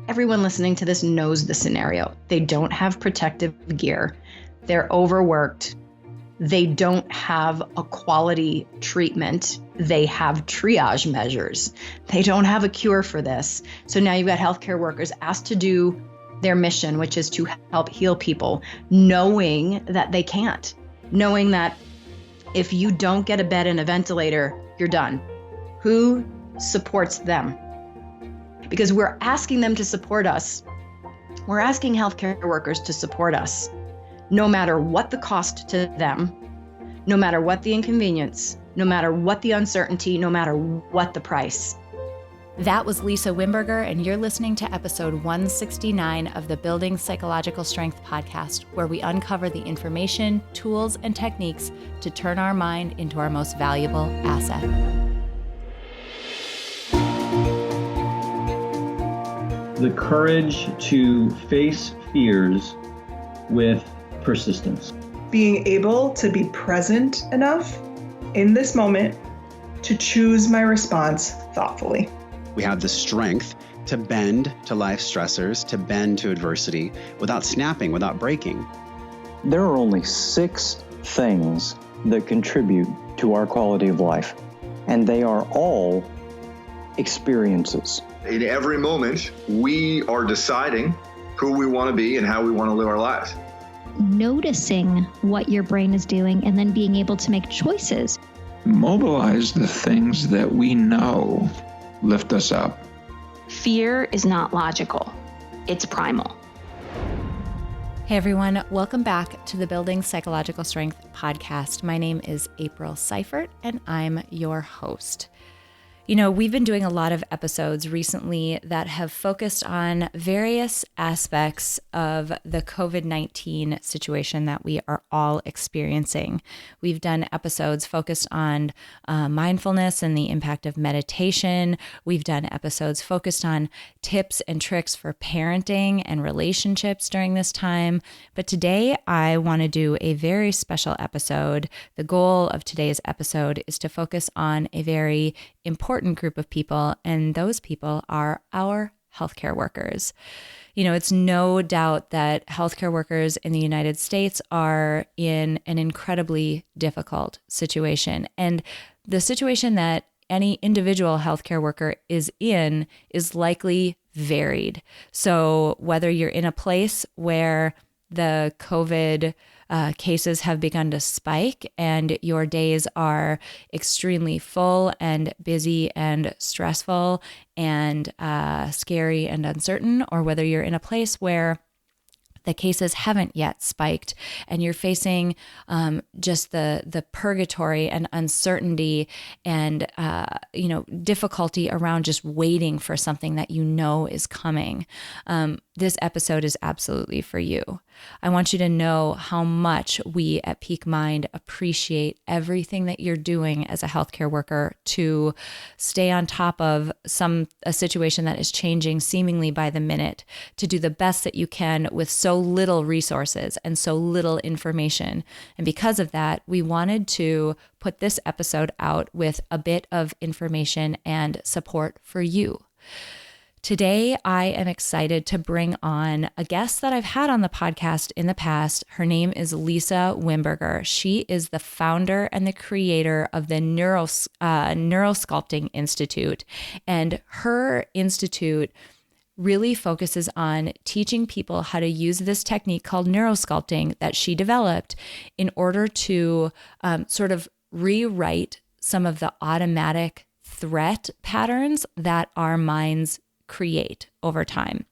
Everyone listening to this knows the scenario. They don't have protective gear. They're overworked. They don't have a quality treatment. They have triage measures. They don't have a cure for this. So now you've got healthcare workers asked to do their mission, which is to help heal people, knowing that they can't, knowing that if you don't get a bed and a ventilator, you're done. Who supports them? Because we're asking them to support us. We're asking healthcare workers to support us, no matter what the cost to them, no matter what the inconvenience, no matter what the uncertainty, no matter what the price. That was Lisa Wimberger, and you're listening to episode 169 of the Building Psychological Strength podcast, where we uncover the information, tools, and techniques to turn our mind into our most valuable asset. The courage to face fears with persistence. Being able to be present enough in this moment to choose my response thoughtfully. We have the strength to bend to life stressors, to bend to adversity without snapping, without breaking. There are only 6 things that contribute to our quality of life, and they are all experiences. In every moment, we are deciding who we want to be and how we want to live our lives. Noticing what your brain is doing and then being able to make choices. Mobilize the things that we know lift us up. Fear is not logical. It's primal. Hey everyone, welcome back to the Building Psychological Strength podcast. My name is April Seifert and I'm your host. You know, we've been doing a lot of episodes recently that have focused on various aspects of the COVID-19 situation that we are all experiencing. We've done episodes focused on mindfulness and the impact of meditation. We've done episodes focused on tips and tricks for parenting and relationships during this time. But today I want to do a very special episode. The goal of today's episode is to focus on a very important group of people, and those people are our healthcare workers. You know, it's no doubt that healthcare workers in the United States are in an incredibly difficult situation. And the situation that any individual healthcare worker is in is likely varied. So whether you're in a place where the COVID cases have begun to spike and your days are extremely full and busy and stressful and scary and uncertain, or whether you're in a place where the cases haven't yet spiked and you're facing just the purgatory and uncertainty and difficulty around just waiting for something that you know is coming. This episode is absolutely for you. I want you to know how much we at Peak Mind appreciate everything that you're doing as a healthcare worker to stay on top of a situation that is changing seemingly by the minute, to do the best that you can with so little resources and so little information. And because of that, we wanted to put this episode out with a bit of information and support for you. Today, I am excited to bring on a guest that I've had on the podcast in the past. Her name is Lisa Wimberger. She is the founder and the creator of the Neurosculpting Institute. And her institute really focuses on teaching people how to use this technique called neurosculpting that she developed in order to sort of rewrite some of the automatic threat patterns that our minds create over time.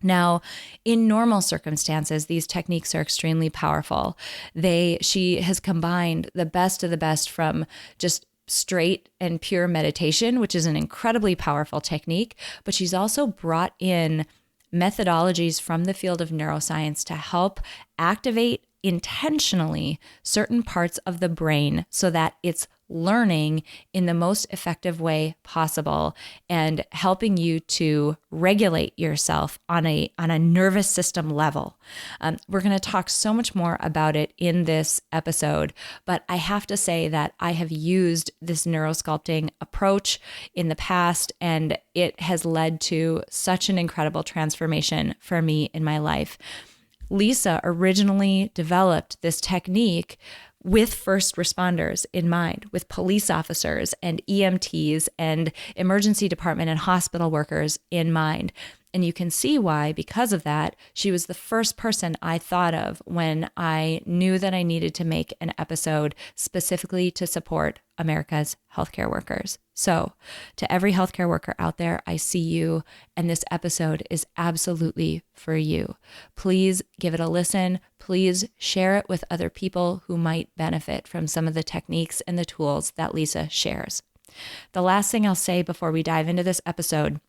Now, in normal circumstances, these techniques are extremely powerful. She has combined the best of the best from just straight and pure meditation, which is an incredibly powerful technique, but she's also brought in methodologies from the field of neuroscience to help activate intentionally certain parts of the brain so that it's learning in the most effective way possible and helping you to regulate yourself on a nervous system level. We're going to talk so much more about it in this episode, but I have to say that I have used this neurosculpting approach in the past, and it has led to such an incredible transformation for me in my life. Lisa originally developed this technique with first responders in mind, with police officers and EMTs and emergency department and hospital workers in mind. And you can see why, because of that, she was the first person I thought of when I knew that I needed to make an episode specifically to support America's healthcare workers. So, to every healthcare worker out there, I see you, and this episode is absolutely for you. Please give it a listen. Please share it with other people who might benefit from some of the techniques and the tools that Lisa shares. The last thing I'll say before we dive into this episode: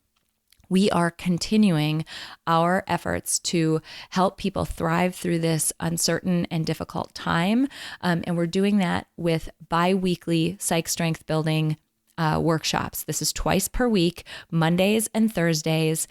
we are continuing our efforts to help people thrive through this uncertain and difficult time. And we're doing that with bi-weekly psych strength building workshops. This is twice per week, Mondays and Thursdays.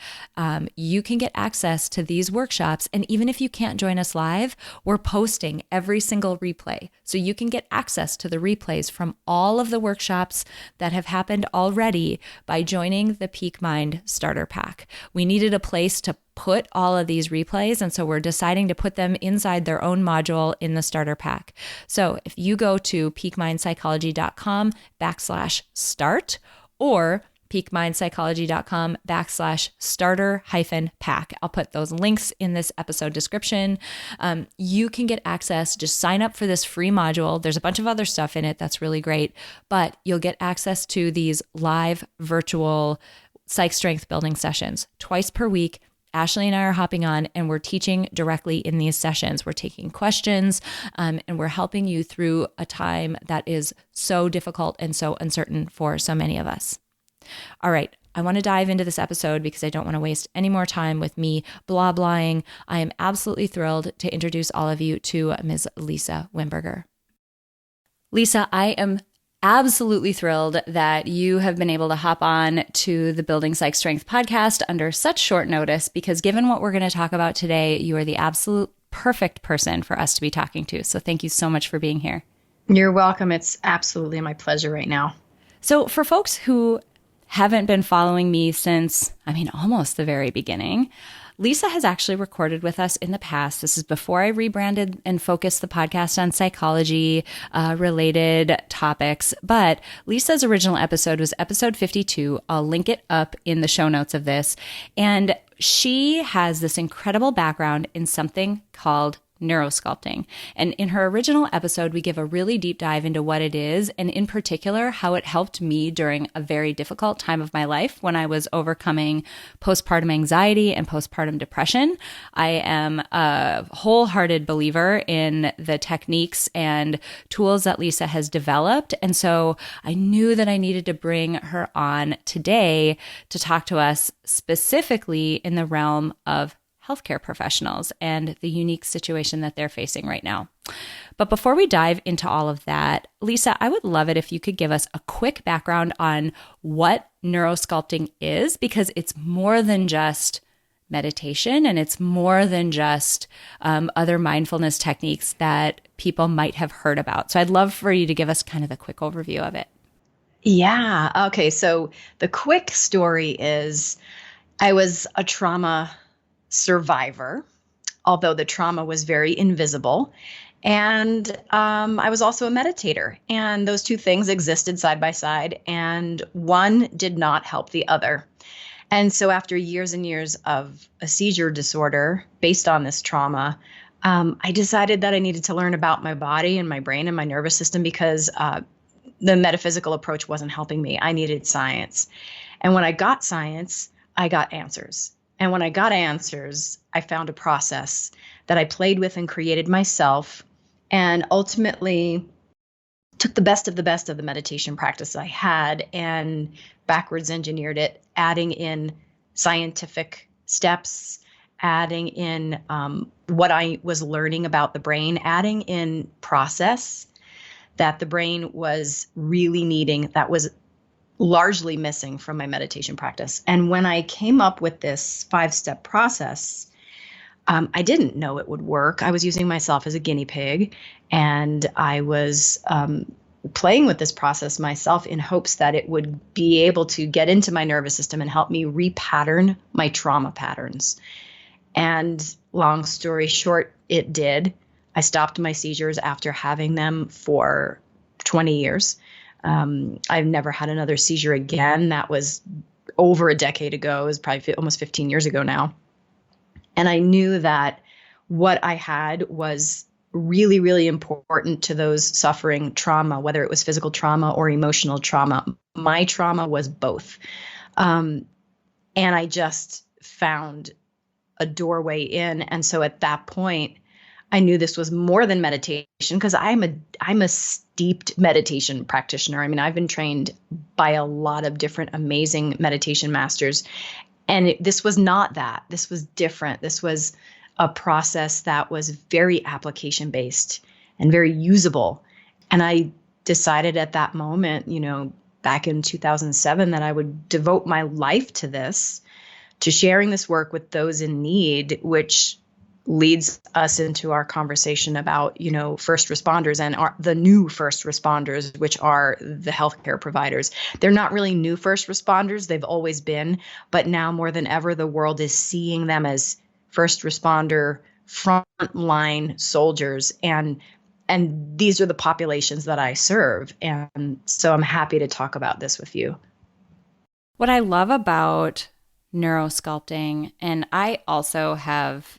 You can get access to these workshops. And even if you can't join us live, we're posting every single replay. So you can get access to the replays from all of the workshops that have happened already by joining the Peak Mind Starter Pack. We needed a place to put all of these replays, and so we're deciding to put them inside their own module in the starter pack. So if you go to peakmindpsychology.com/start or peakmindpsychology.com/starter-pack. I'll put those links in this episode description. You can get access, just sign up for this free module. There's a bunch of other stuff in it that's really great, but you'll get access to these live virtual psych strength building sessions twice per week. Ashley and I are hopping on, and we're teaching directly in these sessions. We're taking questions, and we're helping you through a time that is so difficult and so uncertain for so many of us. All right, I want to dive into this episode because I don't want to waste any more time with me blah-blahing. I am absolutely thrilled to introduce all of you to Ms. Lisa Wimberger. Lisa, I am absolutely thrilled that you have been able to hop on to the Building Psych Strength podcast under such short notice, because given what we're going to talk about today, you are the absolute perfect person for us to be talking to. So thank you so much for being here. You're welcome. It's absolutely my pleasure right now. So for folks who haven't been following me since, almost the very beginning, Lisa has actually recorded with us in the past. This is before I rebranded and focused the podcast on psychology related topics. But Lisa's original episode was episode 52. I'll link it up in the show notes of this. And she has this incredible background in something called neurosculpting. And in her original episode, we give a really deep dive into what it is, and in particular, how it helped me during a very difficult time of my life when I was overcoming postpartum anxiety and postpartum depression. I am a wholehearted believer in the techniques and tools that Lisa has developed. And so I knew that I needed to bring her on today to talk to us specifically in the realm of healthcare professionals and the unique situation that they're facing right now. But before we dive into all of that, Lisa, I would love it if you could give us a quick background on what neurosculpting is, because it's more than just meditation and it's more than just other mindfulness techniques that people might have heard about. So I'd love for you to give us kind of a quick overview of it. Yeah. Okay. So the quick story is I was a trauma survivor, although the trauma was very invisible. And I was also a meditator. And those two things existed side by side, and one did not help the other. And so after years and years of a seizure disorder based on this trauma, I decided that I needed to learn about my body and my brain and my nervous system, because the metaphysical approach wasn't helping me. I needed science. And when I got science, I got answers. And when I got answers, I found a process that I played with and created myself, and ultimately took the best of the meditation practice I had and backwards engineered it, adding in scientific steps, adding in what I was learning about the brain, adding in process that the brain was really needing, that was largely missing from my meditation practice. And when I came up with this 5-step process, I didn't know it would work. I was using myself as a guinea pig, and I was playing with this process myself in hopes that it would be able to get into my nervous system and help me repattern my trauma patterns. And long story short, it did. I stopped my seizures after having them for 20 years. I've never had another seizure again. That was over a decade ago. It was probably almost 15 years ago now. And I knew that what I had was really, really important to those suffering trauma, whether it was physical trauma or emotional trauma. My trauma was both. And I just found a doorway in. And so at that point, I knew this was more than meditation, because I'm a steeped meditation practitioner. I mean, I've been trained by a lot of different amazing meditation masters. And this was not that. This was different. This was a process that was very application based and very usable. And I decided at that moment, back in 2007, that I would devote my life to this, to sharing this work with those in need, which leads us into our conversation about, first responders and the new first responders, which are the healthcare providers. They're not really new first responders. They've always been, but now more than ever, the world is seeing them as first responder, frontline soldiers. And these are the populations that I serve. And so I'm happy to talk about this with you. What I love about neurosculpting, and I also have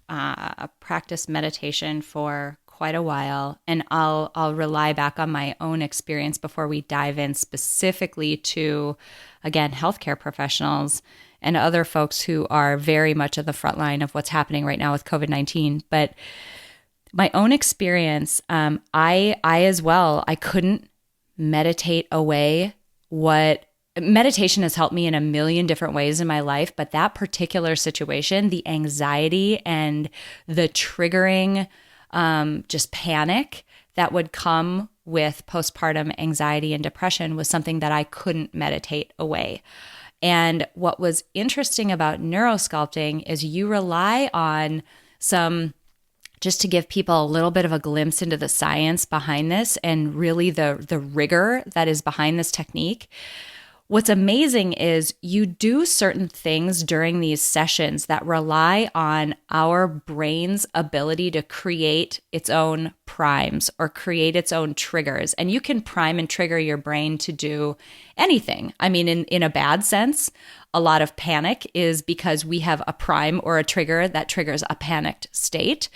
practiced meditation for quite a while, and I'll rely back on my own experience before we dive in specifically to, again, healthcare professionals and other folks who are very much at the front line of what's happening right now with COVID-19. But my own experience, I as well, I couldn't meditate away what meditation has helped me in a million different ways in my life, but that particular situation, the anxiety and the triggering just panic that would come with postpartum anxiety and depression was something that I couldn't meditate away. And what was interesting about neurosculpting is you rely on just to give people a little bit of a glimpse into the science behind this and really the rigor that is behind this technique. What's amazing is you do certain things during these sessions that rely on our brain's ability to create its own primes or create its own triggers. And you can prime and trigger your brain to do anything. I mean, in a bad sense, a lot of panic is because we have a prime or a trigger that triggers a panicked state.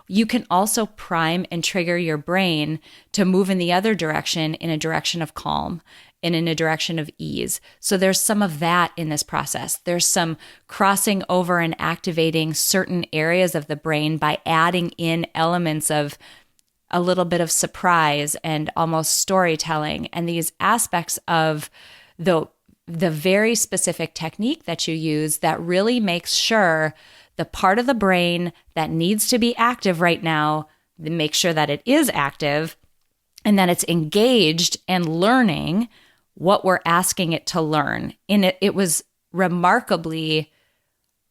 You can also prime and trigger your brain to move in the other direction, in a direction of calm and in a direction of ease. So there's some of that in this process. There's some crossing over and activating certain areas of the brain by adding in elements of a little bit of surprise and almost storytelling, and these aspects of the very specific technique that you use that really makes sure the part of the brain that needs to be active right now, make sure that it is active and that it's engaged and learning what we're asking it to learn. And it was remarkably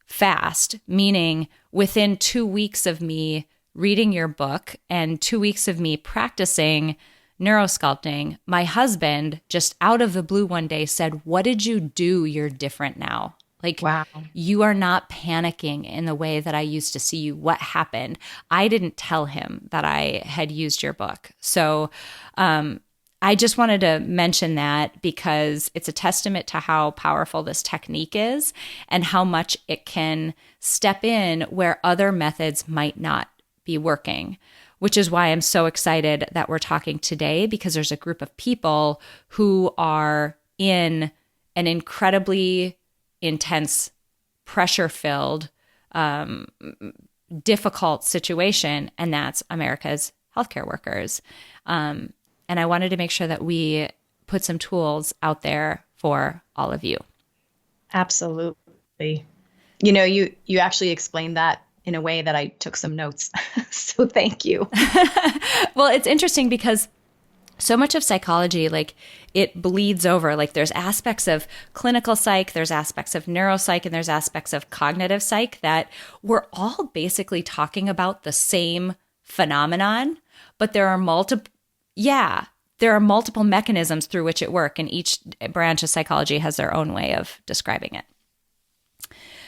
fast, meaning within 2 weeks of me reading your book and 2 weeks of me practicing neurosculpting, my husband just out of the blue one day said, "What did you do? You're different now. Like, wow, you are not panicking in the way that I used to see you. What happened?" I didn't tell him that I had used your book. So, I just wanted to mention that because it's a testament to how powerful this technique is and how much it can step in where other methods might not be working, which is why I'm so excited that we're talking today, because there's a group of people who are in an incredibly intense, pressure-filled, difficult situation, and that's America's healthcare workers. And I wanted to make sure that we put some tools out there for all of you. Absolutely. You actually explained that in a way that I took some notes. So thank you. Well, it's interesting because so much of psychology, like, it bleeds over. Like, there's aspects of clinical psych, there's aspects of neuropsych, and there's aspects of cognitive psych that we're all basically talking about the same phenomenon, but there are multiple mechanisms through which it works, and each branch of psychology has their own way of describing it.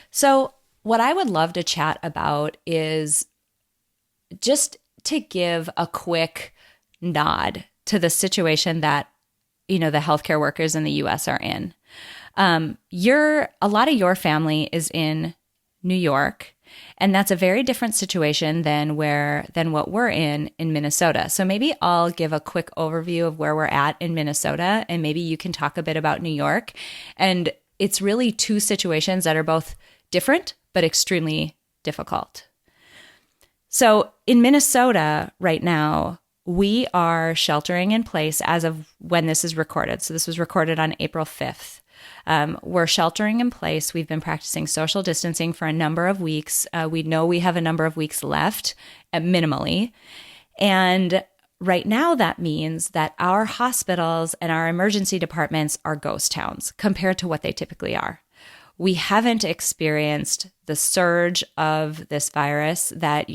So what I would love to chat about is just to give a quick nod to the situation that, the healthcare workers in the U.S. are in. A lot of your family is in New York, and that's a very different situation than what we're in Minnesota. So maybe I'll give a quick overview of where we're at in Minnesota, and maybe you can talk a bit about New York. And it's really two situations that are both different, but extremely difficult. So in Minnesota right now, we are sheltering in place as of when this is recorded. So this was recorded on April 5th. We're sheltering in place. We've been practicing social distancing for a number of weeks. We know we have a number of weeks left, minimally. And right now, that means that our hospitals and our emergency departments are ghost towns compared to what they typically are. We haven't experienced the surge of this virus that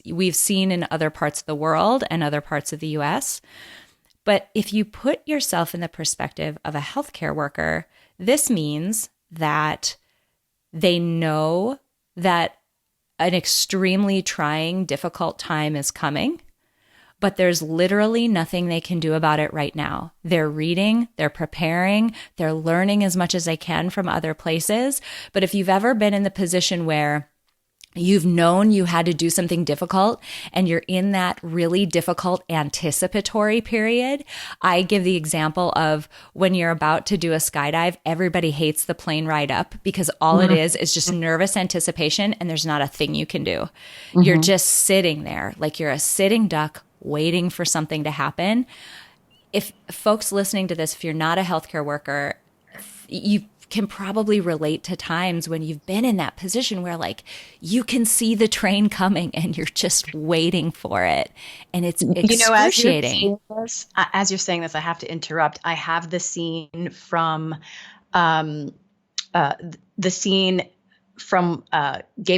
we've seen in other parts of the world and other parts of the US. But if you put yourself in the perspective of a healthcare worker, this means that they know that an extremely trying, difficult time is coming, but there's literally nothing they can do about it right now. They're reading, they're preparing, they're learning as much as they can from other places. But if you've ever been in the position where you've known you had to do something difficult and you're in that really difficult anticipatory period, I give the example of when you're about to do a skydive, everybody hates the plane ride up because all it is just nervous anticipation and there's not a thing you can do. You're just sitting there like you're a sitting duck waiting for something to happen. If folks listening to this, if you're not a healthcare worker, you can probably relate to times when you've been in that position where like you can see the train coming and you're just waiting for it. And it's excruciating. As you're saying this, I have to interrupt. I have the scene from Game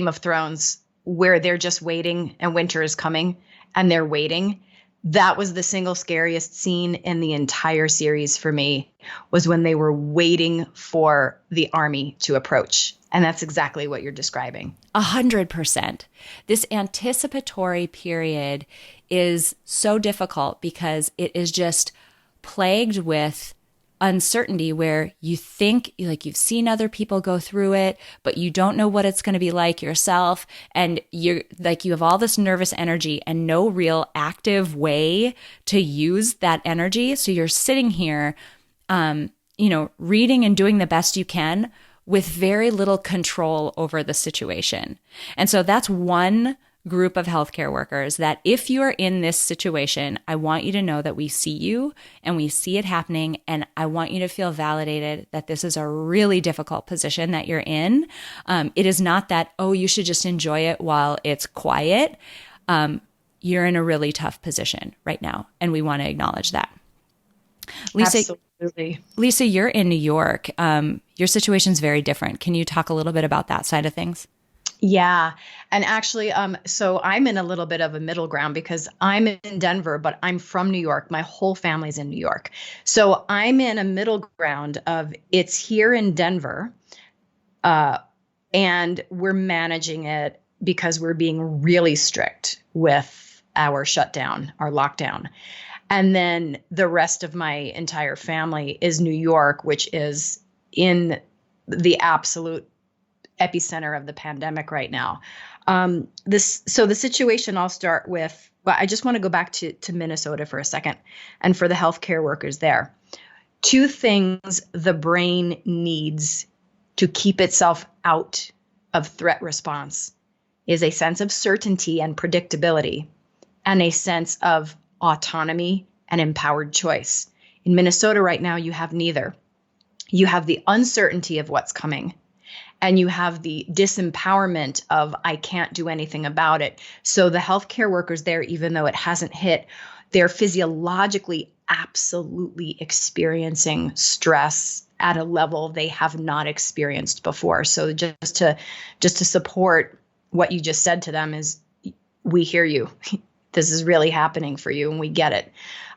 of Thrones where they're just waiting and winter is coming and they're waiting. That was the single scariest scene in the entire series for me, was when they were waiting for the army to approach. And that's exactly what you're describing. 100%. This anticipatory period is so difficult because it is just plagued with uncertainty where you think like you've seen other people go through it, but you don't know what it's going to be like yourself. And you're like, you have all this nervous energy and no real active way to use that energy. So you're sitting here, reading and doing the best you can with very little control over the situation. And so that's one group of healthcare workers that if you are in this situation, I want you to know that we see you and we see it happening. And I want you to feel validated that this is a really difficult position that you're in. It is not that, you should just enjoy it while it's quiet. You're in a really tough position right now. And we want to acknowledge that. Absolutely. Lisa, you're in New York. Your situation's very different. Can you talk a little bit about that side of things? Yeah. And actually, so I'm in a little bit of a middle ground because I'm in Denver, but I'm from New York. My whole family's in New York. So I'm in a middle ground of it's here in Denver, and we're managing it because we're being really strict with our shutdown, our lockdown. And then the rest of my entire family is New York, which is in the absolute epicenter of the pandemic right now. So the situation I'll start with, well, I just want to go back to Minnesota for a second and for the healthcare workers there. Two things the brain needs to keep itself out of threat response is a sense of certainty and predictability and a sense of autonomy and empowered choice. In Minnesota right now, you have neither. You have the uncertainty of what's coming, and you have the disempowerment of I can't do anything about it. So the healthcare workers there, even though it hasn't hit, they're physiologically absolutely experiencing stress at a level they have not experienced before. So just to support what you just said to them is, we hear you. This is really happening for you, and we get it.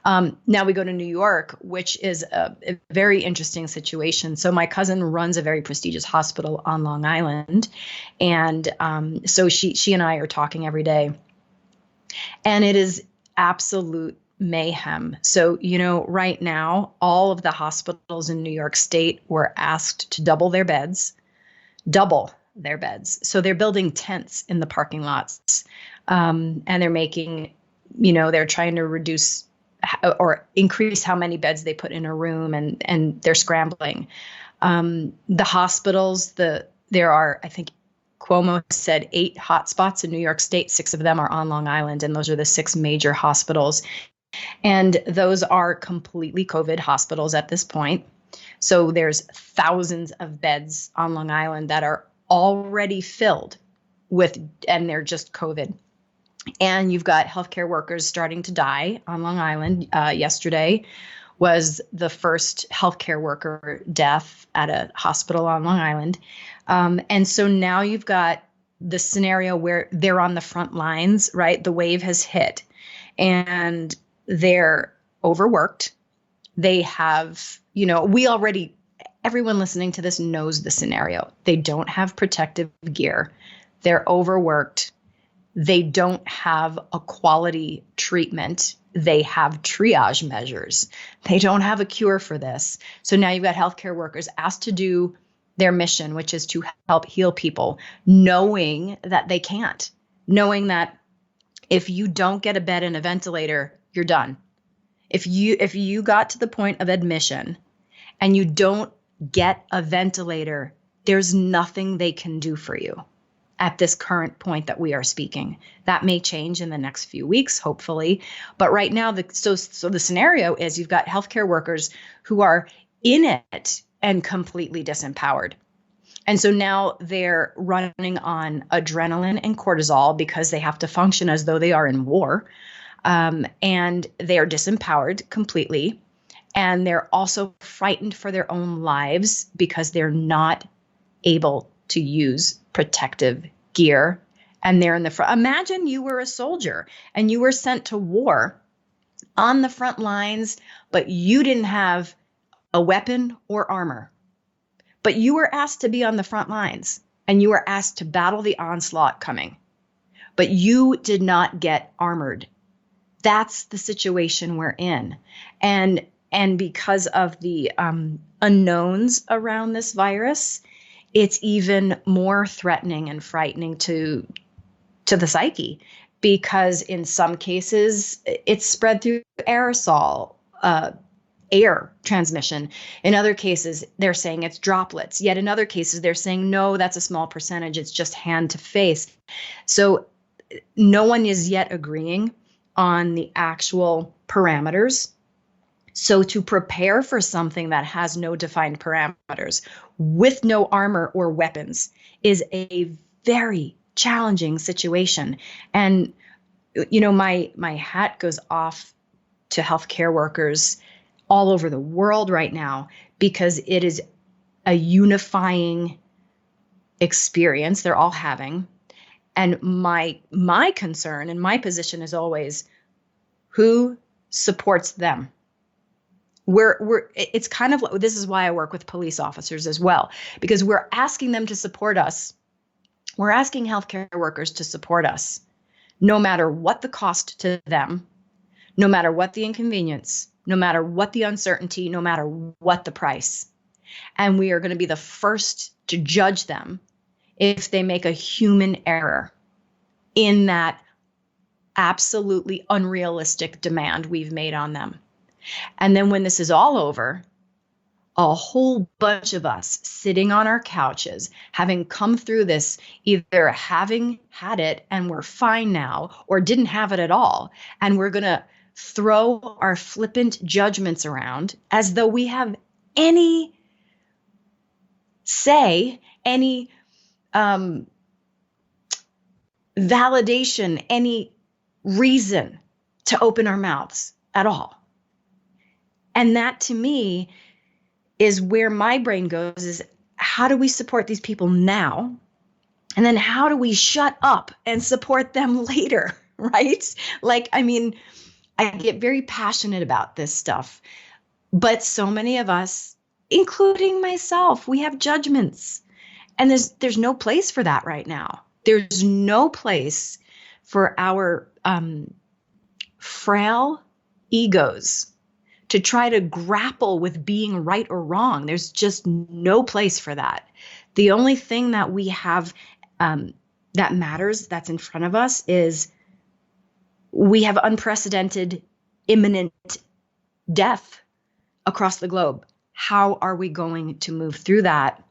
Now we go to New York, which is a very interesting situation. So my cousin runs a very prestigious hospital on Long Island. And so she and I are talking every day. And it is absolute mayhem. So, right now, all of the hospitals in New York State were asked to double their beds. So they're building tents in the parking lots. And they're making, they're trying to reduce or increase how many beds they put in a room, and they're scrambling. The hospitals, there are, I think Cuomo said 8 hotspots in New York State. 6 of them are on Long Island, and those are the 6 major hospitals. And those are completely COVID hospitals at this point. So there's thousands of beds on Long Island that are already filled and they're just COVID. And you've got healthcare workers starting to die on Long Island. Yesterday was the first healthcare worker death at a hospital on Long Island. And so now you've got the scenario where they're on the front lines, right? The wave has hit and they're overworked. They have, everyone listening to this knows the scenario. They don't have protective gear. They're overworked. They don't have a quality treatment. They have triage measures. They don't have a cure for this. So now you've got healthcare workers asked to do their mission, which is to help heal people, knowing that they can't, knowing that if you don't get a bed and a ventilator, you're done. If you got to the point of admission and you don't get a ventilator, there's nothing they can do for you at this current point that we are speaking. That may change in the next few weeks, hopefully. But right now, so the scenario is you've got healthcare workers who are in it and completely disempowered. And so now they're running on adrenaline and cortisol because they have to function as though they are in war. And they are disempowered completely. And they're also frightened for their own lives because they're not able to use protective gear. And they're in the front. Imagine you were a soldier and you were sent to war on the front lines, but you didn't have a weapon or armor. But you were asked to be on the front lines and you were asked to battle the onslaught coming. But you did not get armored. That's the situation we're in. And because of the unknowns around this virus, it's even more threatening and frightening to the psyche, because in some cases it's spread through aerosol, air transmission. In other cases, they're saying it's droplets. Yet in other cases, they're saying, no, that's a small percentage. It's just hand to face. So no one is yet agreeing on the actual parameters. So to prepare for something that has no defined parameters with no armor or weapons is a very challenging situation. And, my hat goes off to healthcare workers all over the world right now, because it is a unifying experience they're all having. And my concern and my position is always, who supports them? It's kind of, this is why I work with police officers as well, because we're asking them to support us. We're asking healthcare workers to support us, no matter what the cost to them, no matter what the inconvenience, no matter what the uncertainty, no matter what the price. And we are going to be the first to judge them if they make a human error in that absolutely unrealistic demand we've made on them. And then when this is all over, a whole bunch of us sitting on our couches, having come through this, either having had it and we're fine now, or didn't have it at all, and we're going to throw our flippant judgments around as though we have any say, any validation, any reason to open our mouths at all. And that to me is where my brain goes, is how do we support these people now? And then how do we shut up and support them later, right? Like, I mean, I get very passionate about this stuff, but so many of us, including myself, we have judgments, and there's no place for that right now. There's no place for our frail egos to try to grapple with being right or wrong. There's just no place for that. The only thing that we have that matters, that's in front of us, is we have unprecedented, imminent death across the globe. How are we going to move through that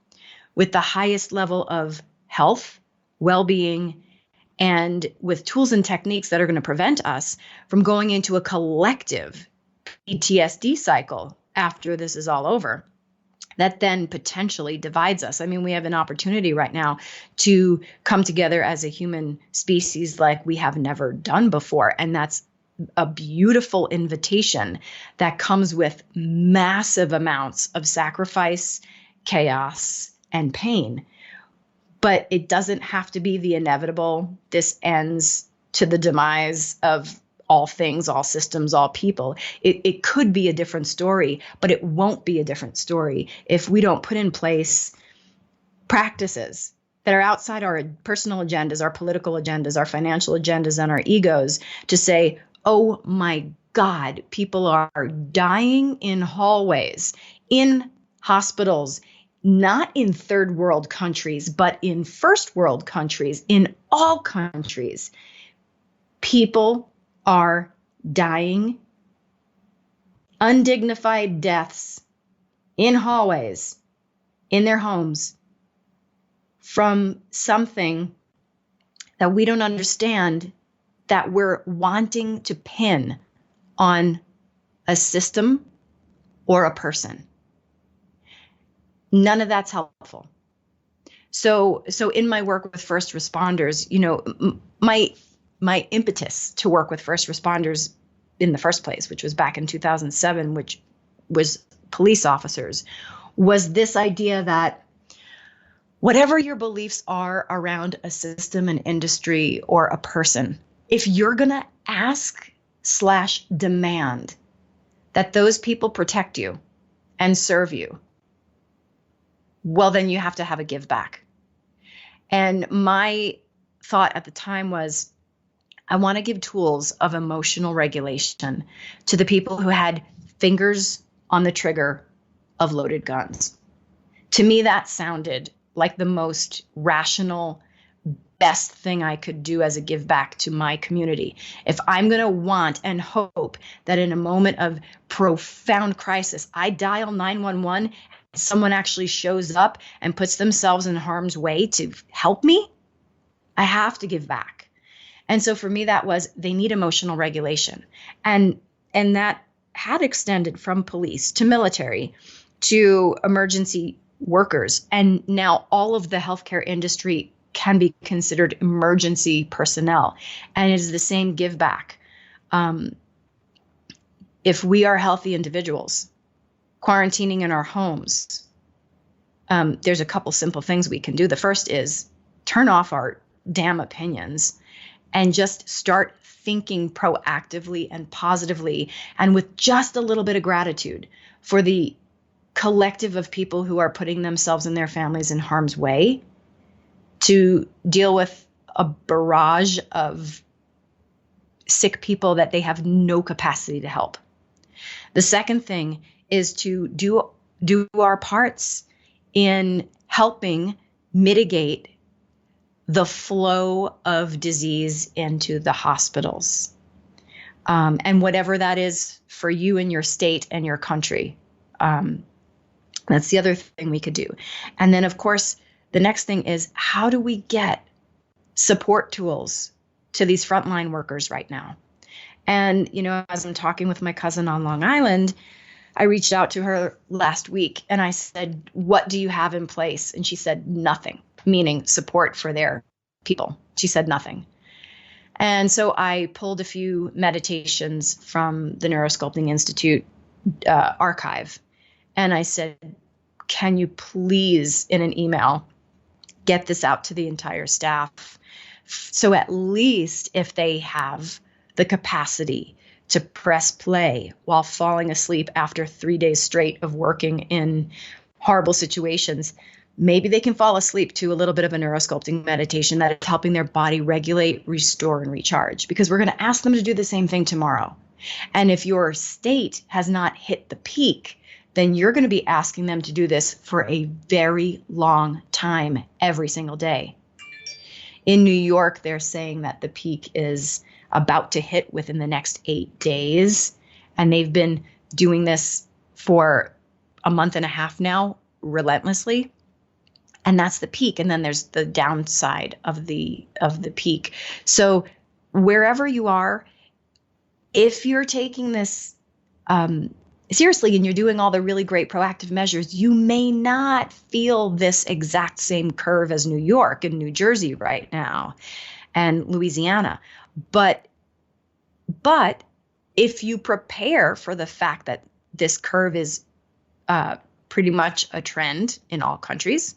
with the highest level of health, well-being, and with tools and techniques that are going to prevent us from going into a collective PTSD cycle after this is all over, that then potentially divides us? I mean, we have an opportunity right now to come together as a human species like we have never done before. And that's a beautiful invitation that comes with massive amounts of sacrifice, chaos, and pain. But it doesn't have to be the inevitable. This ends to the demise of all things, all systems, all people. It could be a different story, but it won't be a different story if we don't put in place practices that are outside our personal agendas, our political agendas, our financial agendas, and our egos to say, oh my God, people are dying in hallways, in hospitals, not in third world countries, but in first world countries, in all countries. People are dying undignified deaths in hallways, in their homes, from something that we don't understand, that we're wanting to pin on a system or a person. None of that's helpful. So in my work with first responders, you know, my impetus to work with first responders in the first place, which was back in 2007, which was police officers, was this idea that whatever your beliefs are around a system, an industry, or a person, if you're going to ask/demand that those people protect you and serve you, well, then you have to have a give back. And my thought at the time was, I want to give tools of emotional regulation to the people who had fingers on the trigger of loaded guns. To me, that sounded like the most rational, best thing I could do as a give back to my community. If I'm going to want and hope that in a moment of profound crisis, I dial 911, and someone actually shows up and puts themselves in harm's way to help me, I have to give back. And so for me, that was, they need emotional regulation. And that had extended from police to military to emergency workers. And now all of the healthcare industry can be considered emergency personnel. And it is the same give back. If we are healthy individuals, quarantining in our homes, there's a couple simple things we can do. The first is turn off our damn opinions and just start thinking proactively and positively, and with just a little bit of gratitude for the collective of people who are putting themselves and their families in harm's way to deal with a barrage of sick people that they have no capacity to help. The second thing is to do our parts in helping mitigate the flow of disease into the hospitals. And whatever that is for you and your state and your country. That's the other thing we could do. And then, of course, the next thing is, how do we get support tools to these frontline workers right now? And, you know, as I'm talking with my cousin on Long Island, I reached out to her last week and I said, what do you have in place? And she said, nothing, meaning support for their people. She said nothing. And so I pulled a few meditations from the Neurosculpting Institute archive. And I said, can you please, in an email, get this out to the entire staff? So at least if they have the capacity to press play while falling asleep after 3 days straight of working in horrible situations, maybe they can fall asleep to a little bit of a neurosculpting meditation that is helping their body regulate, restore, and recharge. Because we're going to ask them to do the same thing tomorrow. And if your state has not hit the peak, then you're going to be asking them to do this for a very long time, every single day. In New York, they're saying that the peak is about to hit within the next 8 days. And they've been doing this for a month and a half now, relentlessly. And that's the peak. And then there's the downside of the peak. So wherever you are, if you're taking this seriously and you're doing all the really great proactive measures, you may not feel this exact same curve as New York and New Jersey right now and Louisiana. But if you prepare for the fact that this curve is pretty much a trend in all countries,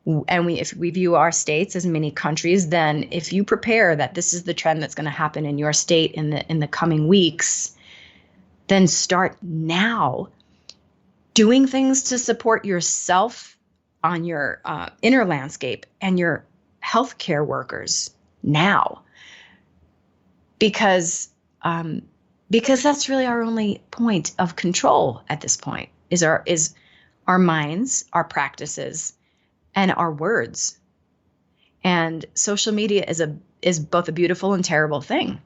and if we view our states as mini countries, then if you prepare that this is the trend that's going to happen in your state in the coming weeks, then start now doing things to support yourself on your inner landscape and your healthcare workers now, because that's really our only point of control at this point is our minds, our practices, and our words. And social media is both a beautiful and terrible thing.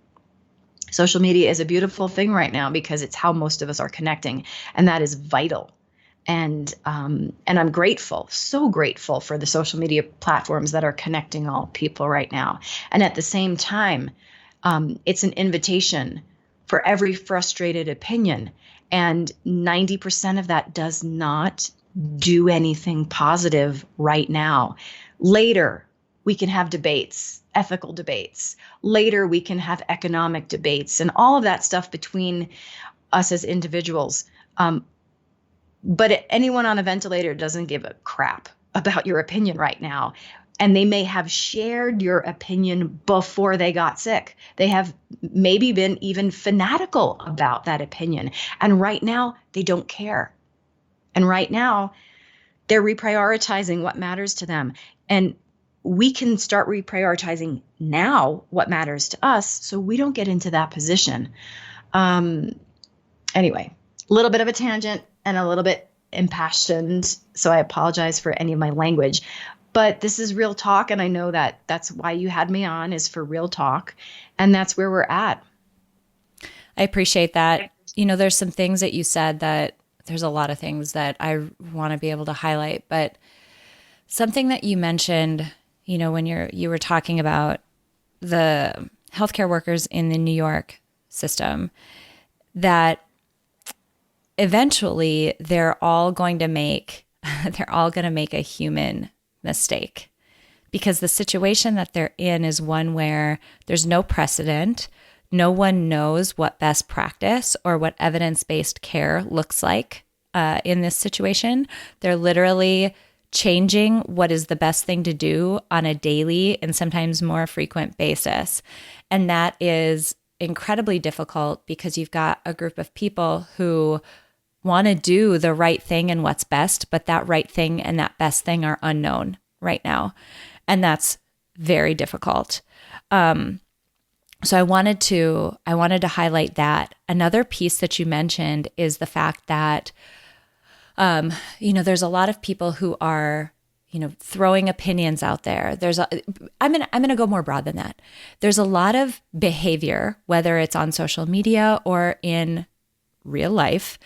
Social media is a beautiful thing right now because it's how most of us are connecting, and that is vital. And I'm grateful, so grateful for the social media platforms that are connecting all people right now. And at the same time, it's an invitation for every frustrated opinion, and 90% of that does not do anything positive right now. Later, we can have debates, ethical debates. Later, we can have economic debates and all of that stuff between us as individuals. But anyone on a ventilator doesn't give a crap about your opinion right now. And they may have shared your opinion before they got sick. They have maybe been even fanatical about that opinion. And right now, they don't care. And right now, they're reprioritizing what matters to them. And we can start reprioritizing now what matters to us so we don't get into that position. Anyway, a little bit of a tangent and a little bit impassioned, so I apologize for any of my language. But this is real talk, and I know that that's why you had me on, is for real talk, and that's where we're at. I appreciate that. You know, there's some things that you said that there's a lot of things that I want to be able to highlight, but something that you mentioned, you know, when you were talking about the healthcare workers in the New York system, that eventually they're all going to make a human mistake, because the situation that they're in is one where there's no precedent. No one knows what best practice or what evidence-based care looks like in this situation. They're literally changing what is the best thing to do on a daily and sometimes more frequent basis. And that is incredibly difficult because you've got a group of people who want to do the right thing and what's best, but that right thing and that best thing are unknown right now. And that's very difficult. So I wanted to highlight that. Another piece that you mentioned is the fact that, there's a lot of people who are, throwing opinions out there. I'm going to go more broad than that. There's a lot of behavior, whether it's on social media or in real life.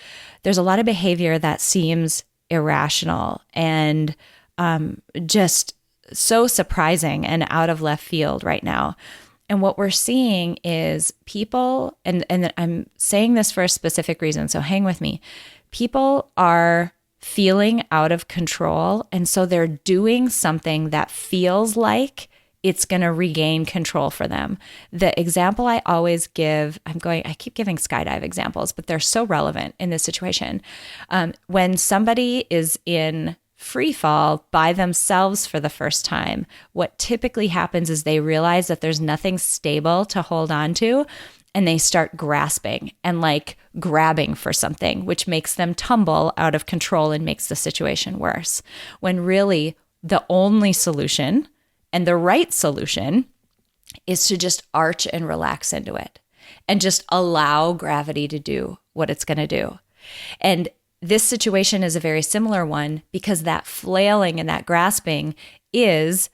There's a lot of behavior that seems irrational and just so surprising and out of left field right now. And what we're seeing is people, and I'm saying this for a specific reason, so hang with me. People are feeling out of control, and so they're doing something that feels like it's going to regain control for them. The example I always give, I keep giving skydive examples, but they're so relevant in this situation. When somebody is in free fall by themselves for the first time, what typically happens is they realize that there's nothing stable to hold on to, and they start grasping and like grabbing for something, which makes them tumble out of control and makes the situation worse. When really the only solution and the right solution is to just arch and relax into it and just allow gravity to do what it's going to do. And this situation is a very similar one because that flailing and that grasping is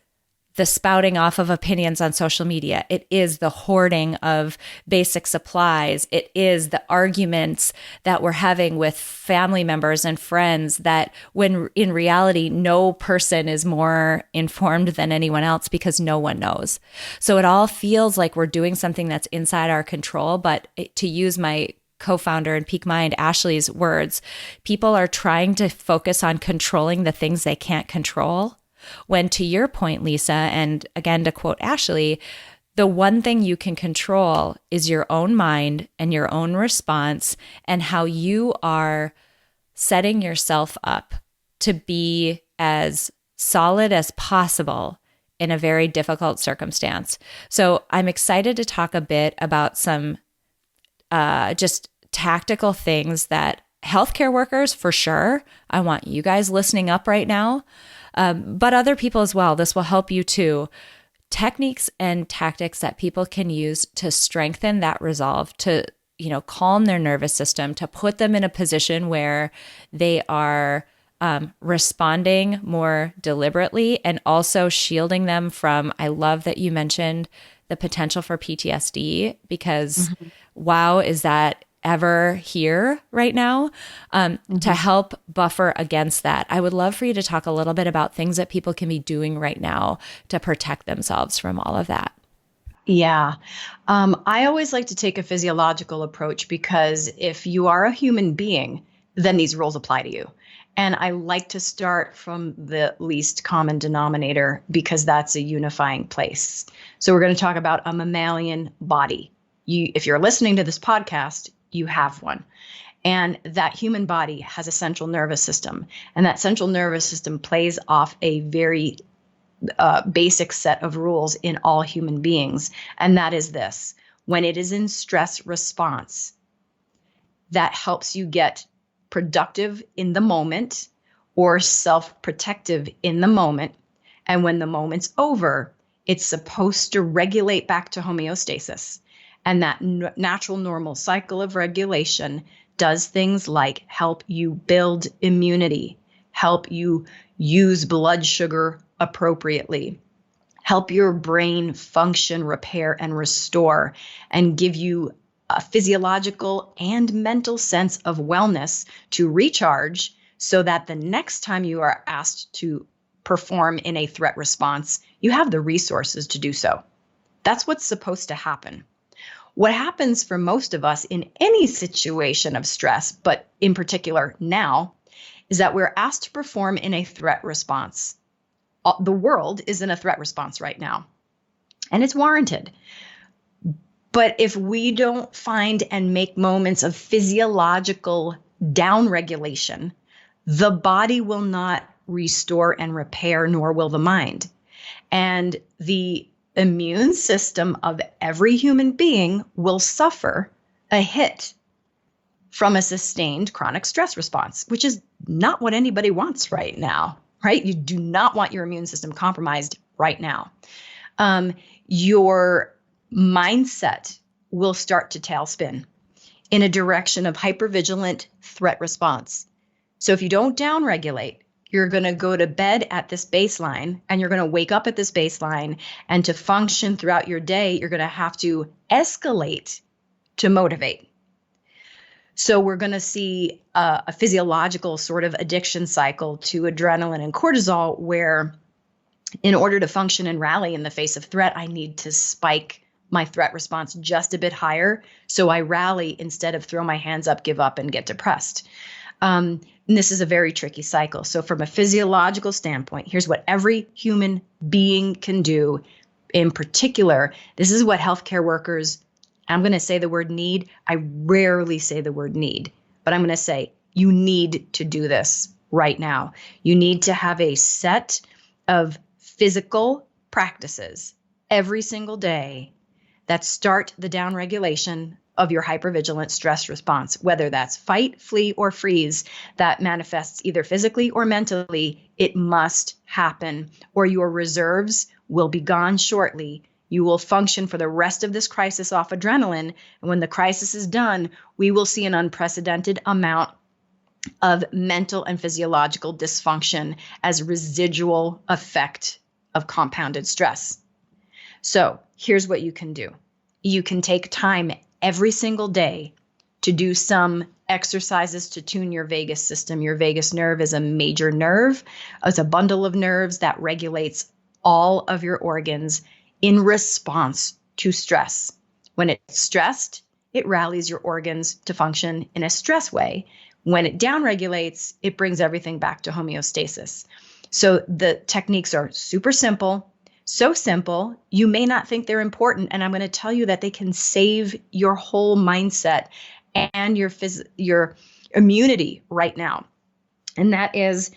the spouting off of opinions on social media. It is the hoarding of basic supplies. It is the arguments that we're having with family members and friends that when in reality, no person is more informed than anyone else because no one knows. So it all feels like we're doing something that's inside our control. But to use my co-founder and Peak Mind, Ashley's words, people are trying to focus on controlling the things they can't control. When, to your point, Lisa, and again, to quote Ashley, the one thing you can control is your own mind and your own response and how you are setting yourself up to be as solid as possible in a very difficult circumstance. So I'm excited to talk a bit about some just tactical things that healthcare workers, for sure, I want you guys listening up right now, but other people as well. This will help you too. Techniques and tactics that people can use to strengthen that resolve, to, calm their nervous system, to put them in a position where they are responding more deliberately and also shielding them from, I love that you mentioned the potential for PTSD because wow, is that ever here right now, to help buffer against that. I would love for you to talk a little bit about things that people can be doing right now to protect themselves from all of that. Yeah. I always like to take a physiological approach because if you are a human being, then these rules apply to you. And I like to start from the least common denominator because that's a unifying place. So we're going to talk about a mammalian body. If you're listening to this podcast, you have one. And that human body has a central nervous system. And that central nervous system plays off a very basic set of rules in all human beings. And that is this: when it is in stress response, that helps you get productive in the moment or self-protective in the moment. And when the moment's over, it's supposed to regulate back to homeostasis. And that natural normal cycle of regulation does things like help you build immunity, help you use blood sugar appropriately, help your brain function, repair, and restore, and give you a physiological and mental sense of wellness to recharge so that the next time you are asked to perform in a threat response, you have the resources to do so. That's what's supposed to happen. What happens for most of us in any situation of stress, but in particular now, is that we're asked to perform in a threat response. The world is in a threat response right now, and it's warranted. But if we don't find and make moments of physiological downregulation, the body will not restore and repair, nor will the mind. And the immune system of every human being will suffer a hit from a sustained chronic stress response, which is not what anybody wants right now, right? You do not want your immune system compromised right now. Your mindset will start to tailspin in a direction of hypervigilant threat response. So if you don't downregulate, you're going to go to bed at this baseline and you're going to wake up at this baseline, and to function throughout your day, you're going to have to escalate to motivate. So we're going to see a physiological sort of addiction cycle to adrenaline and cortisol, where in order to function and rally in the face of threat, I need to spike my threat response just a bit higher. So I rally instead of throw my hands up, give up, and get depressed. And this is a very tricky cycle. So from a physiological standpoint, here's what every human being can do in particular, this is what healthcare workers, I'm going to say the word need. I rarely say the word need, but I'm going to say you need to do this right now. You need to have a set of physical practices every single day that start the downregulation of your hypervigilant stress response, whether that's fight, flee, or freeze that manifests either physically or mentally. It must happen, or your reserves will be gone shortly. You will function for the rest of this crisis off adrenaline. And when the crisis is done, we will see an unprecedented amount of mental and physiological dysfunction as residual effect of compounded stress. So here's what you can do. You can take time every single day to do some exercises to tune your vagus system. Your vagus nerve is a major nerve. It's a bundle of nerves that regulates all of your organs in response to stress. When it's stressed, it rallies your organs to function in a stress way. When it downregulates, it brings everything back to homeostasis. So the techniques are super simple. So simple, you may not think they're important, and I'm going to tell you that they can save your whole mindset and your immunity right now. And that is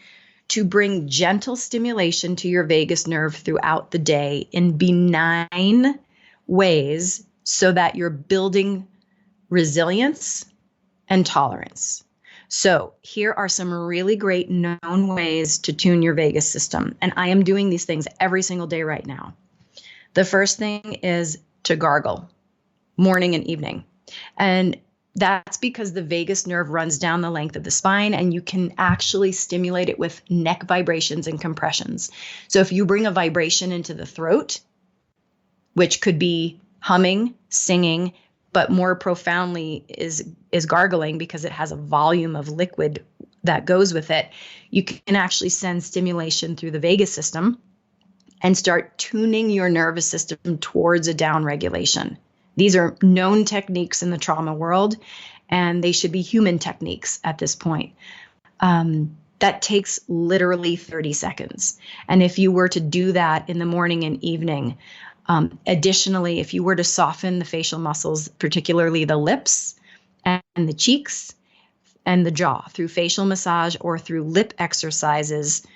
to bring gentle stimulation to your vagus nerve throughout the day in benign ways so that you're building resilience and tolerance. So here are some really great known ways to tune your vagus system. And I am doing these things every single day right now. The first thing is to gargle morning and evening. And that's because the vagus nerve runs down the length of the spine, and you can actually stimulate it with neck vibrations and compressions. So if you bring a vibration into the throat, which could be humming, singing, but more profoundly is gargling because it has a volume of liquid that goes with it, you can actually send stimulation through the vagus system and start tuning your nervous system towards a downregulation. These are known techniques in the trauma world, and they should be human techniques at this point. That takes literally 30 seconds. And if you were to do that in the morning and evening, additionally, if you were to soften the facial muscles, particularly the lips and the cheeks and the jaw through facial massage or through lip exercises,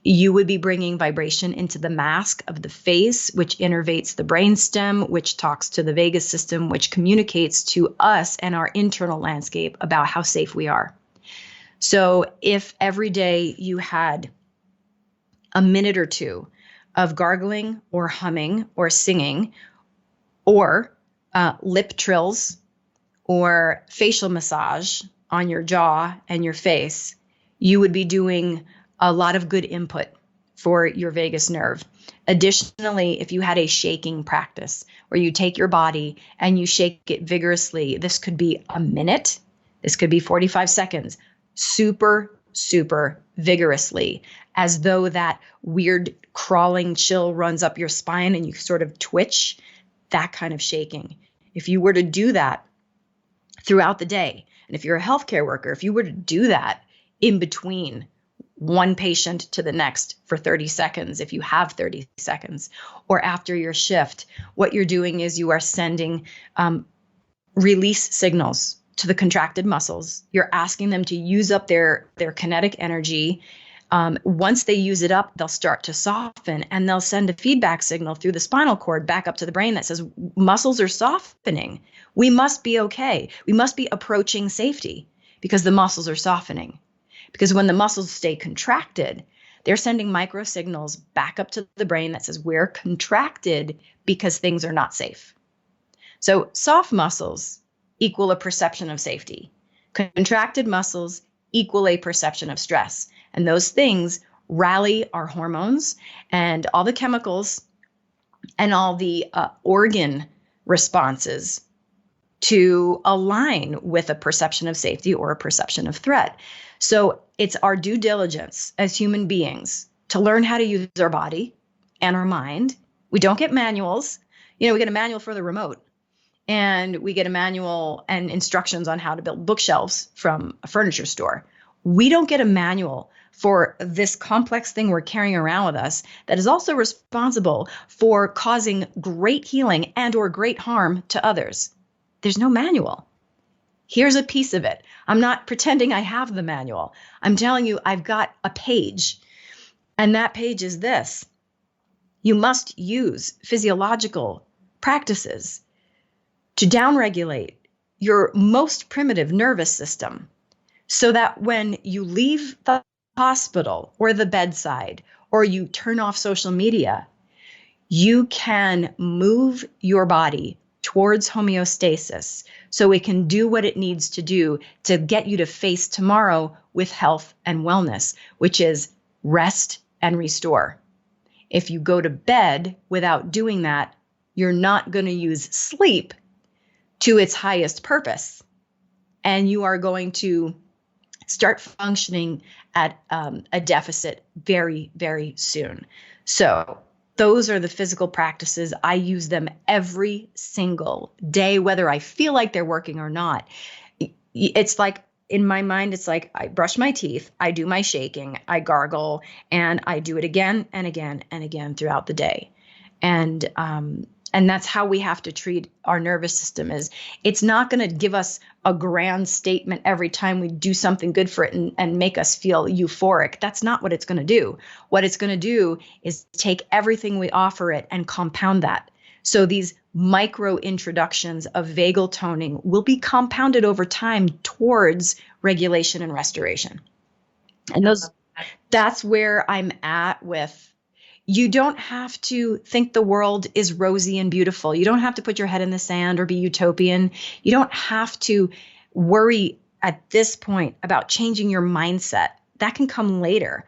you would be bringing vibration into the mask of the face, which innervates the brainstem, which talks to the vagus system, which communicates to us and our internal landscape about how safe we are. So if every day you had a minute or two of gargling or humming or singing or lip trills or facial massage on your jaw and your face, you would be doing a lot of good input for your vagus nerve. Additionally, if you had a shaking practice where you take your body and you shake it vigorously, this could be a minute, this could be 45 seconds, super vigorously, as though that weird crawling chill runs up your spine and you sort of twitch, that kind of shaking. If you were to do that throughout the day, and if you're a healthcare worker, if you were to do that in between one patient to the next for 30 seconds, if you have 30 seconds, or after your shift, what you're doing is you are sending release signals to the contracted muscles. You're asking them to use up their kinetic energy. Once they use it up, they'll start to soften, and they'll send a feedback signal through the spinal cord back up to the brain that says, muscles are softening. We must be okay. We must be approaching safety because the muscles are softening. Because when the muscles stay contracted, they're sending micro signals back up to the brain that says we're contracted because things are not safe. So soft muscles equal a perception of safety. Contracted muscles equal a perception of stress. And those things rally our hormones and all the chemicals and all the organ responses to align with a perception of safety or a perception of threat. So it's our due diligence as human beings to learn how to use our body and our mind. We don't get manuals. We get a manual for the remote, and we get a manual and instructions on how to build bookshelves from a furniture store. We don't get a manual for this complex thing we're carrying around with us that is also responsible for causing great healing and or great harm to others. There's no manual. Here's a piece of it. I'm not pretending I have the manual. I'm telling you, I've got a page, and that page is this. You must use physiological practices to downregulate your most primitive nervous system so that when you leave the hospital or the bedside, or you turn off social media, you can move your body towards homeostasis so it can do what it needs to do to get you to face tomorrow with health and wellness, which is rest and restore. If you go to bed without doing that, you're not going to use sleep to its highest purpose. And you are going to start functioning at a deficit very, very soon. So those are the physical practices. I use them every single day, whether I feel like they're working or not. It's like, in my mind, it's like I brush my teeth, I do my shaking, I gargle, and I do it again and again and again throughout the day. And that's how we have to treat our nervous system. Is it's not going to give us a grand statement every time we do something good for it and make us feel euphoric. That's not what it's going to do. What it's going to do is take everything we offer it and compound that. So these micro introductions of vagal toning will be compounded over time towards regulation and restoration. And that's where I'm at with. You don't have to think the world is rosy and beautiful. You don't have to put your head in the sand or be utopian. You don't have to worry at this point about changing your mindset. That can come later.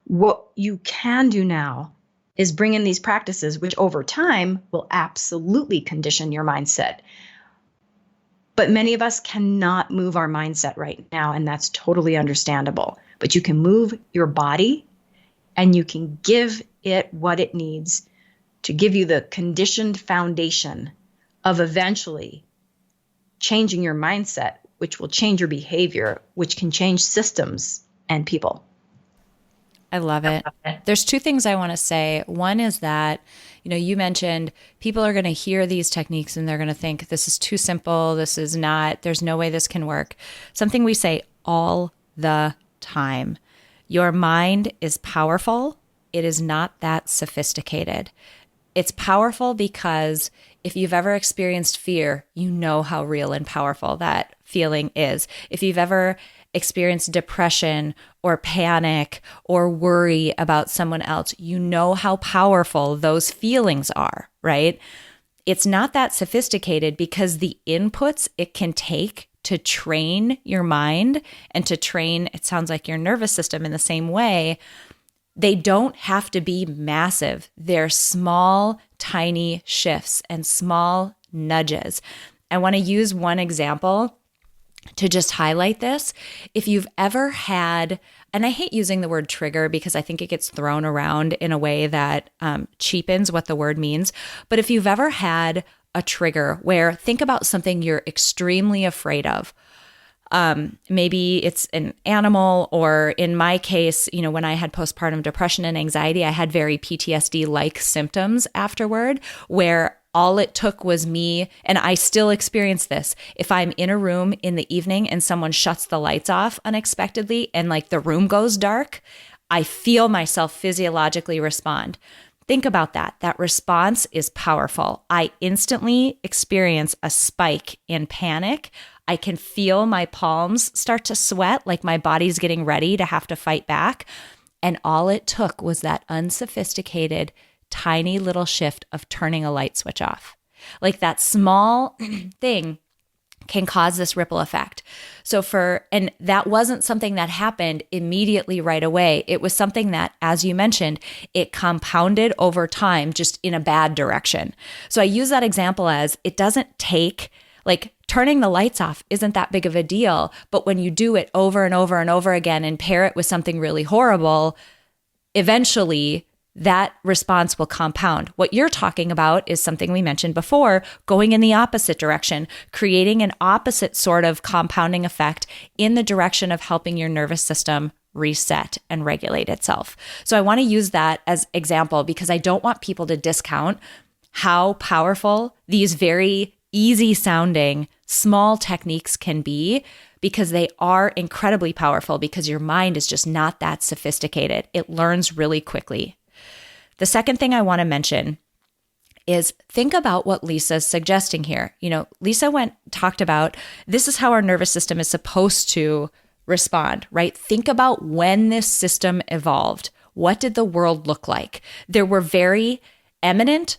What you can do now is bring in these practices, which over time will absolutely condition your mindset. But many of us cannot move our mindset right now, and that's totally understandable. But you can move your body, and you can give it what it needs to give you the conditioned foundation of eventually changing your mindset, which will change your behavior, which can change systems and people. I love it. There's two things I want to say. One is that, you mentioned people are going to hear these techniques and they're going to think this is too simple. There's no way this can work. Something we say all the time. Your mind is powerful. It is not that sophisticated. It's powerful because if you've ever experienced fear, you know how real and powerful that feeling is. If you've ever experienced depression or panic or worry about someone else, you know how powerful those feelings are, right? It's not that sophisticated because the inputs it can take to train your mind and to train, it sounds like, your nervous system in the same way, they don't have to be massive. They're small, tiny shifts and small nudges. I want to use one example to just highlight this. If you've ever had, and I hate using the word trigger because I think it gets thrown around in a way that cheapens what the word means. But if you've ever had a trigger where, think about something you're extremely afraid of. Maybe it's an animal, or in my case, when I had postpartum depression and anxiety, I had very PTSD-like symptoms afterward, where all it took was me, and I still experience this. If I'm in a room in the evening and someone shuts the lights off unexpectedly and the room goes dark, I feel myself physiologically respond. Think about that. That response is powerful. I instantly experience a spike in panic. I can feel my palms start to sweat, like my body's getting ready to have to fight back. And all it took was that unsophisticated, tiny little shift of turning a light switch off. Like that small thing can cause this ripple effect. And that wasn't something that happened immediately right away. It was something that, as you mentioned, it compounded over time, just in a bad direction. So I use that example as it doesn't take, turning the lights off isn't that big of a deal. But when you do it over and over and over again and pair it with something really horrible, eventually that response will compound. What you're talking about is something we mentioned before, going in the opposite direction, creating an opposite sort of compounding effect in the direction of helping your nervous system reset and regulate itself. So I want to use that as example because I don't want people to discount how powerful these very easy sounding small techniques can be, because they are incredibly powerful because your mind is just not that sophisticated. It learns really quickly. The second thing I want to mention is think about what Lisa's suggesting here. Lisa talked about this is how our nervous system is supposed to respond, right? Think about when this system evolved. What did the world look like? There were very eminent,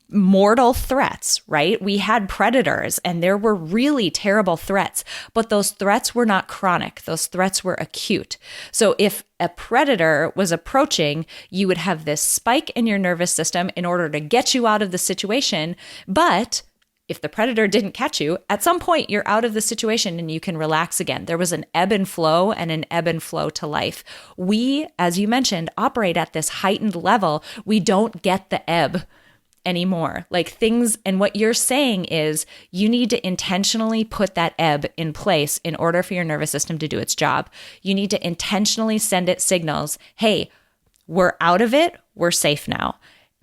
mortal threats, right? We had predators and there were really terrible threats, but those threats were not chronic. Those threats were acute. So if a predator was approaching, you would have this spike in your nervous system in order to get you out of the situation. But if the predator didn't catch you, at some point you're out of the situation and you can relax again. There was an ebb and flow to life. We, as you mentioned, operate at this heightened level. We don't get the ebb anymore. And what you're saying is you need to intentionally put that ebb in place in order for your nervous system to do its job. You need to intentionally send it signals, hey, we're out of it, we're safe now.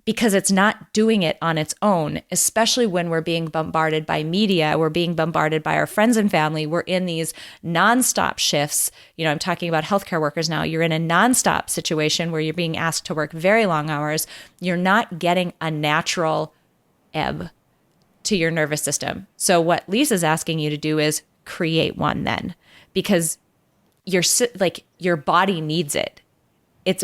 Because it's not doing it on its own, especially when we're being bombarded by media, we're being bombarded by our friends and family, we're in these nonstop shifts. I'm talking about healthcare workers now. You're in a nonstop situation where you're being asked to work very long hours. You're not getting a natural ebb to your nervous system. So what Lisa's asking you to do is create one then, because your body needs it.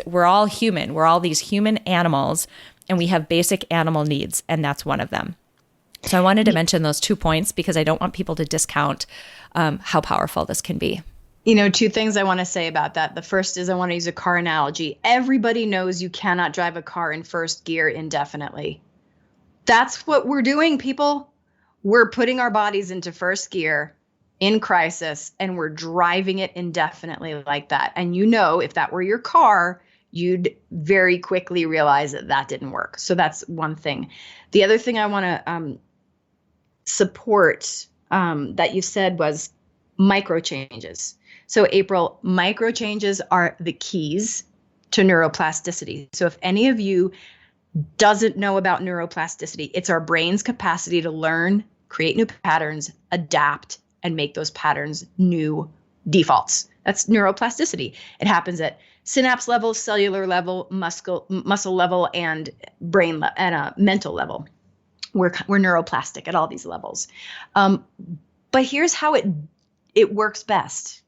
We're all human. We're all these human animals. And we have basic animal needs, and that's one of them. So I wanted to mention those 2 points because I don't want people to discount how powerful this can be. Two things I want to say about that. The first is I want to use a car analogy. Everybody knows you cannot drive a car in first gear indefinitely. That's what we're doing, people. We're putting our bodies into first gear in crisis, and we're driving it indefinitely like that. And if that were your car, you'd very quickly realize that didn't work. So that's one thing. The other thing I want to support that you said was micro changes. So April, micro changes are the keys to neuroplasticity. So if any of you doesn't know about neuroplasticity, it's our brain's capacity to learn, create new patterns, adapt, and make those patterns new defaults. That's neuroplasticity. It happens at synapse level, cellular level, muscle level, and brain and mental level. We're neuroplastic at all these levels. But here's how it works best.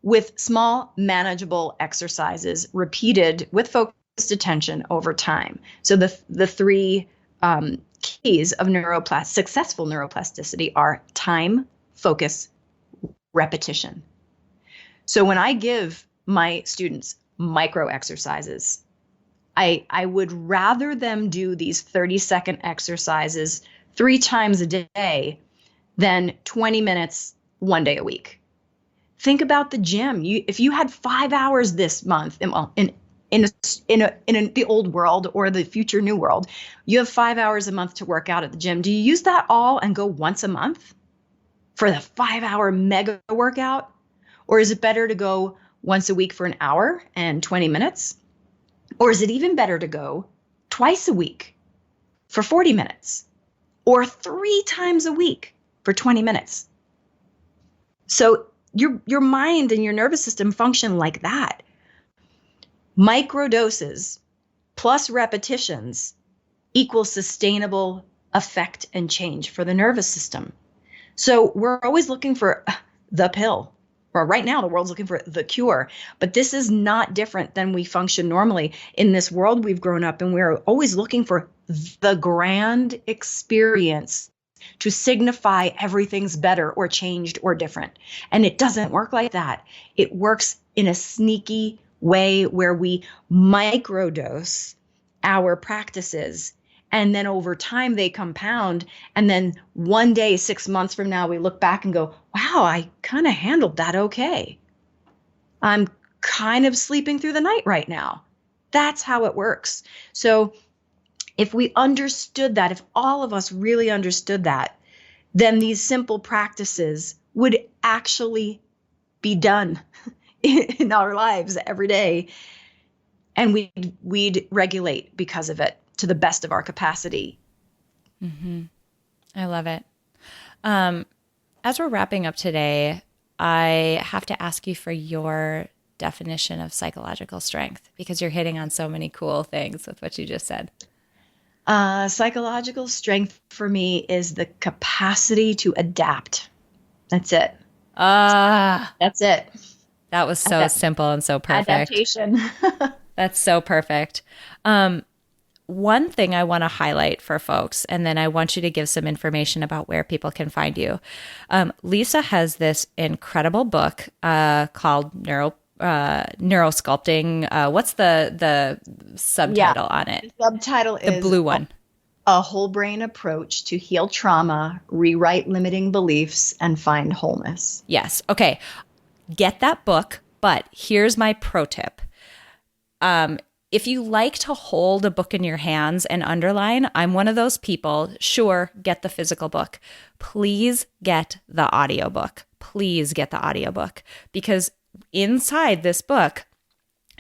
With small, manageable exercises repeated with focused attention over time. So the three keys of successful neuroplasticity are time, focus, repetition. So when I give my students micro exercises, I would rather them do these 30-second exercises 3 times a day than 20 minutes 1 day a week. Think about the gym. If you had 5 hours this month, in the old world or the future new world, you have 5 hours a month to work out at the gym. Do you use that all and go once a month for the 5-hour mega workout? Or is it better to go once a week for an hour and 20 minutes? Or is it even better to go twice a week for 40 minutes? Or 3 times a week for 20 minutes? So your mind and your nervous system function like that. Micro doses plus repetitions equals sustainable effect and change for the nervous system. So we're always looking for the pill. Or right now, the world's looking for the cure. But this is not different than we function normally. In this world we've grown up in, we're always looking for the grand experience to signify everything's better or changed or different. And it doesn't work like that. It works in a sneaky way where we microdose our practices. And then over time they compound. And then one day, 6 months from now, we look back and go, wow, I kind of handled that okay. I'm kind of sleeping through the night right now. That's how it works. So if we understood that, if all of us really understood that, then these simple practices would actually be done. in our lives every day. And we'd regulate because of it to the best of our capacity. Mm-hmm. I love it. As we're wrapping up today, I have to ask you for your definition of psychological strength, because you're hitting on so many cool things with what you just said. Psychological strength for me is the capacity to adapt. That's it. That's it. That was so simple and so perfect. Adaptation. That's so perfect. One thing I want to highlight for folks, and then I want you to give some information about where people can find you. Lisa has this incredible book called Neurosculpting. What's the subtitle on it? The subtitle is the blue one. A whole brain approach to heal trauma, rewrite limiting beliefs, and find wholeness. Yes. Okay. Get that book, but here's my pro tip. If you like to hold a book in your hands and underline, I'm one of those people. Sure, get the physical book. Please get the audiobook. Please get the audiobook, because inside this book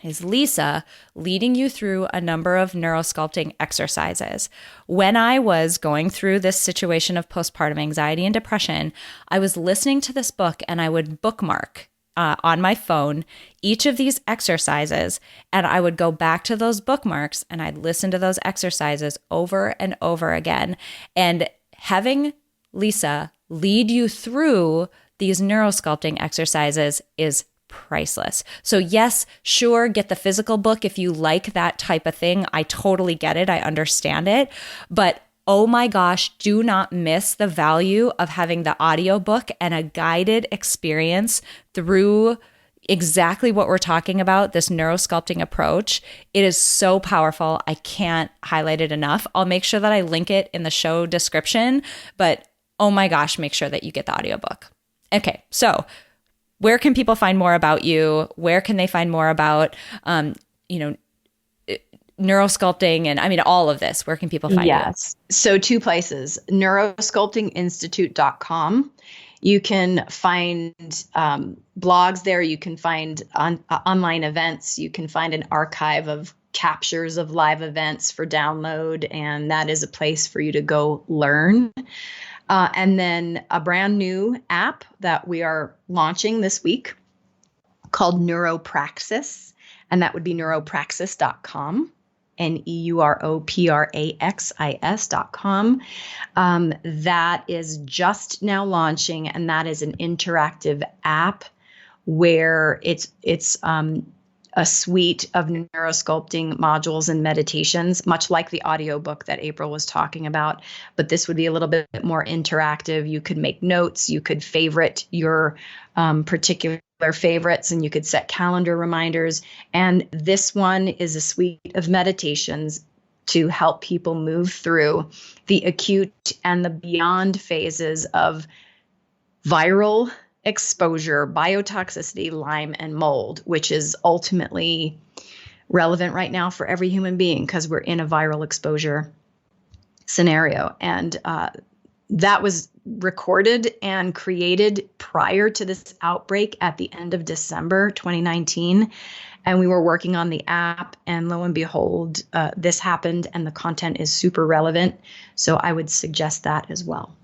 is Lisa leading you through a number of neurosculpting exercises. When I was going through this situation of postpartum anxiety and depression, I was listening to this book and I would bookmark on my phone each of these exercises, and I would go back to those bookmarks and I'd listen to those exercises over and over again. And having Lisa lead you through these neurosculpting exercises is priceless. So yes, sure, get the physical book if you like that type of thing. I totally get it. I understand it. But oh my gosh, do not miss the value of having the audiobook and a guided experience through exactly what we're talking about, this neurosculpting approach. It is so powerful. I can't highlight it enough. I'll make sure that I link it in the show description, but oh my gosh, make sure that you get the audiobook. Okay, so where can people find more about you? Where can they find more about, neurosculpting and all of this? Where can people find you? Yes. So 2 places, neurosculptinginstitute.com. You can find blogs there. You can find online events. You can find an archive of captures of live events for download. And that is a place for you to go learn. And then a brand new app that we are launching this week called Neuropraxis. And that would be neuropraxis.com. neuropraxis.com. That is just now launching, and that is an interactive app where it's a suite of neurosculpting modules and meditations, much like the audiobook that April was talking about. But this would be a little bit more interactive. You could make notes, you could favorite your particular favorites, and you could set calendar reminders. And this one is a suite of meditations to help people move through the acute and the beyond phases of viral exposure, biotoxicity, Lyme, and mold, which is ultimately relevant right now for every human being because we're in a viral exposure scenario. And that was recorded and created prior to this outbreak at the end of December 2019. And we were working on the app, and lo and behold, this happened, and the content is super relevant. So I would suggest that as well.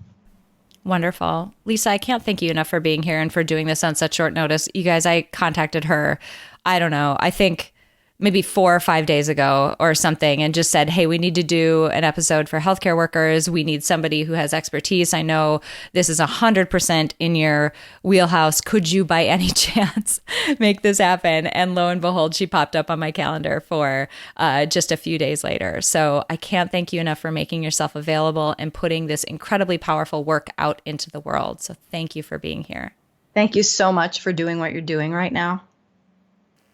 Wonderful. Lisa, I can't thank you enough for being here and for doing this on such short notice. You guys, I contacted her, I don't know, I think maybe 4 or 5 days ago or something, and just said, hey, we need to do an episode for healthcare workers. We need somebody who has expertise. I know this is 100% in your wheelhouse. Could you by any chance make this happen? And lo and behold, she popped up on my calendar for just a few days later. So I can't thank you enough for making yourself available and putting this incredibly powerful work out into the world. So thank you for being here. Thank you so much for doing what you're doing right now.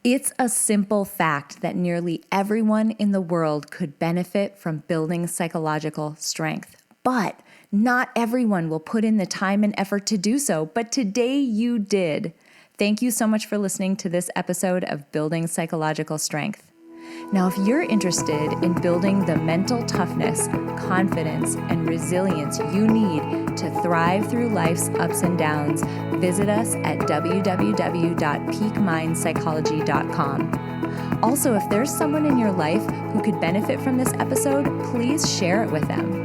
It's a simple fact that nearly everyone in the world could benefit from building psychological strength, but not everyone will put in the time and effort to do so. But today you did. Thank you so much for listening to this episode of Building Psychological Strength. Now, if you're interested in building the mental toughness, confidence, and resilience you need to thrive through life's ups and downs, visit us at www.peakmindpsychology.com. Also, if there's someone in your life who could benefit from this episode, please share it with them.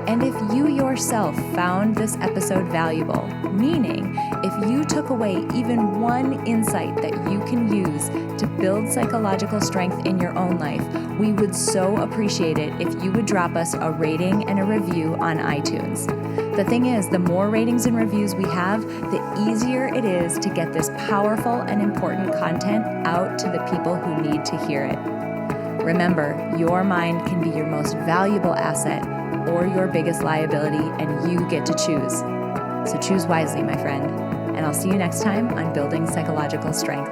And if you yourself found this episode valuable, meaning if you took away even one insight that you can use to build psychological strength in your own life, we would so appreciate it if you would drop us a rating and a review on iTunes. The thing is, the more ratings and reviews we have, the easier it is to get this powerful and important content out to the people who need to hear it. Remember, your mind can be your most valuable asset or your biggest liability, and you get to choose. So choose wisely, my friend. And I'll see you next time on Building Psychological Strength.